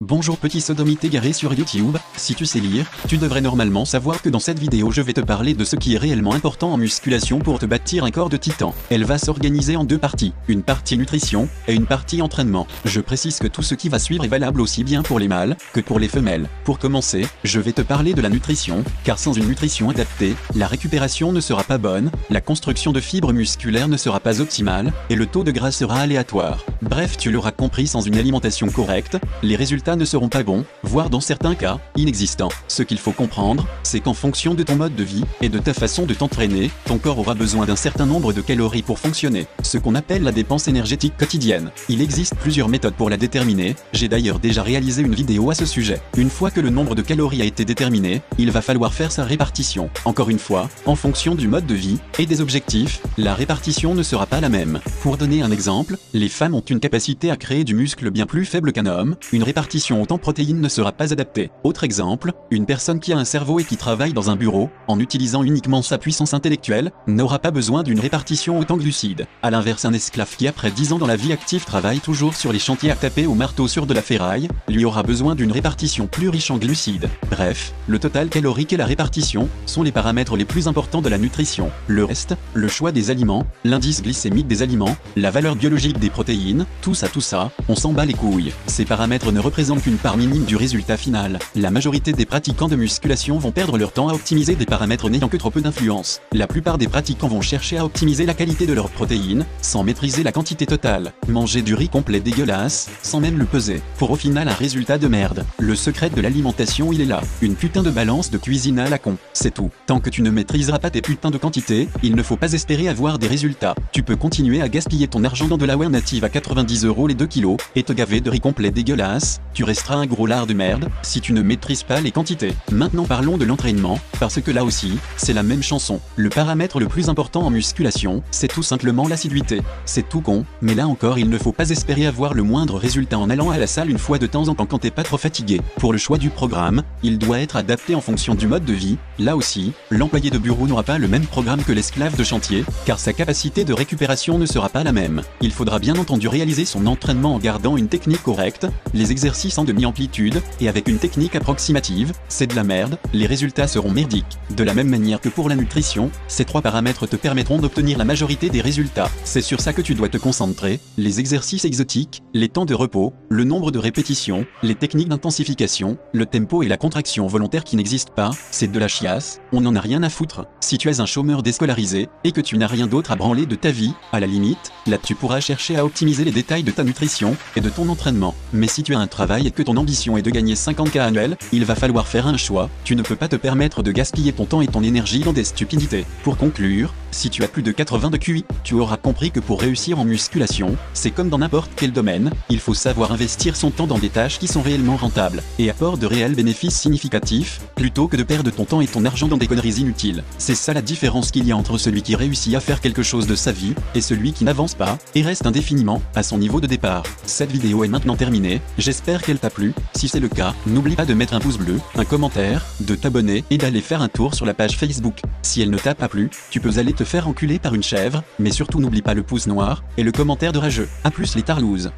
Bonjour petit sodomite égaré sur YouTube, si tu sais lire, tu devrais normalement savoir que dans cette vidéo je vais te parler de ce qui est réellement important en musculation pour te bâtir un corps de titan. Elle va s'organiser en deux parties, une partie nutrition et une partie entraînement. Je précise que tout ce qui va suivre est valable aussi bien pour les mâles que pour les femelles. Pour commencer, je vais te parler de la nutrition, car sans une nutrition adaptée, la récupération ne sera pas bonne, la construction de fibres musculaires ne sera pas optimale, et le taux de gras sera aléatoire. Bref, tu l'auras compris, sans une alimentation correcte, les résultats ne seront pas bons, voire dans certains cas, inexistants. Ce qu'il faut comprendre, c'est qu'en fonction de ton mode de vie et de ta façon de t'entraîner, ton corps aura besoin d'un certain nombre de calories pour fonctionner, ce qu'on appelle la dépense énergétique quotidienne. Il existe plusieurs méthodes pour la déterminer, j'ai d'ailleurs déjà réalisé une vidéo à ce sujet. Une fois que le nombre de calories a été déterminé, il va falloir faire sa répartition. Encore une fois, en fonction du mode de vie et des objectifs, la répartition ne sera pas la même. Pour donner un exemple, les femmes ont une capacité à créer du muscle bien plus faible qu'un homme, une répartition autant protéines ne sera pas adaptée. Autre exemple, une personne qui a un cerveau et qui travaille dans un bureau, en utilisant uniquement sa puissance intellectuelle, n'aura pas besoin d'une répartition autant glucide. A l'inverse, un esclave qui après 10 ans dans la vie active travaille toujours sur les chantiers à taper au marteau sur de la ferraille, lui aura besoin d'une répartition plus riche en glucides. Bref, le total calorique et la répartition sont les paramètres les plus importants de la nutrition. Le reste, le choix des aliments, l'indice glycémique des aliments, la valeur biologique des protéines, tout ça, on s'en bat les couilles. Ces paramètres ne représentent qu'une part minime du résultat final. La majorité des pratiquants de musculation vont perdre leur temps à optimiser des paramètres n'ayant que trop peu d'influence. La plupart des pratiquants vont chercher à optimiser la qualité de leurs protéines, sans maîtriser la quantité totale. Manger du riz complet dégueulasse, sans même le peser, pour au final un résultat de merde. Le secret de l'alimentation, il est là. Une putain de balance de cuisine à la con. C'est tout. Tant que tu ne maîtriseras pas tes putains de quantités, il ne faut pas espérer avoir des résultats. Tu peux continuer à gaspiller ton argent dans de la whey native à 90 € les 2 kilos, et te gaver de riz complet dégueulasse, tu resteras un gros lard de merde, si tu ne maîtrises pas les quantités. Maintenant parlons de l'entraînement, parce que là aussi, c'est la même chanson. Le paramètre le plus important en musculation, c'est tout simplement l'assiduité. C'est tout con, mais là encore il ne faut pas espérer avoir le moindre résultat en allant à la salle une fois de temps en temps quand t'es pas trop fatigué. Pour le choix du programme, il doit être adapté en fonction du mode de vie. Là aussi, l'employé de bureau n'aura pas le même programme que l'esclave de chantier, car sa capacité de récupération ne sera pas la même. Il faudra bien entendu réaliser son entraînement en gardant une technique correcte, les exercices en demi-amplitude, et avec une technique approximative, c'est de la merde, les résultats seront merdiques. De la même manière que pour la nutrition, ces trois paramètres te permettront d'obtenir la majorité des résultats. C'est sur ça que tu dois te concentrer, les exercices exotiques, les temps de repos, le nombre de répétitions, les techniques d'intensification, le tempo et la contraction volontaire qui n'existent pas, c'est de la chiasse, on n'en a rien à foutre. Si tu es un chômeur déscolarisé, et que tu n'as rien d'autre à branler de ta vie, à la limite, là tu pourras chercher à optimiser les détails de ta nutrition, et de ton entraînement. Mais si tu as un travail et que ton ambition est de gagner 50K annuels, il va falloir faire un choix, tu ne peux pas te permettre de gaspiller ton temps et ton énergie dans des stupidités. Pour conclure, si tu as plus de 80 de QI, tu auras compris que pour réussir en musculation, c'est comme dans n'importe quel domaine, il faut savoir investir son temps dans des tâches qui sont réellement rentables, et apportent de réels bénéfices significatifs, plutôt que de perdre ton temps et ton argent dans des conneries inutiles. C'est ça la différence qu'il y a entre celui qui réussit à faire quelque chose de sa vie, et celui qui n'avance pas, et reste indéfiniment, à son niveau de départ. Cette vidéo est maintenant terminée, j'espère qu'elle t'a plu. Si c'est le cas, n'oublie pas de mettre un pouce bleu, un commentaire, de t'abonner et d'aller faire un tour sur la page Facebook. Si elle ne t'a pas plu, tu peux aller te faire enculer par une chèvre, mais surtout n'oublie pas le pouce noir et le commentaire de rageux. A plus les tarlouses.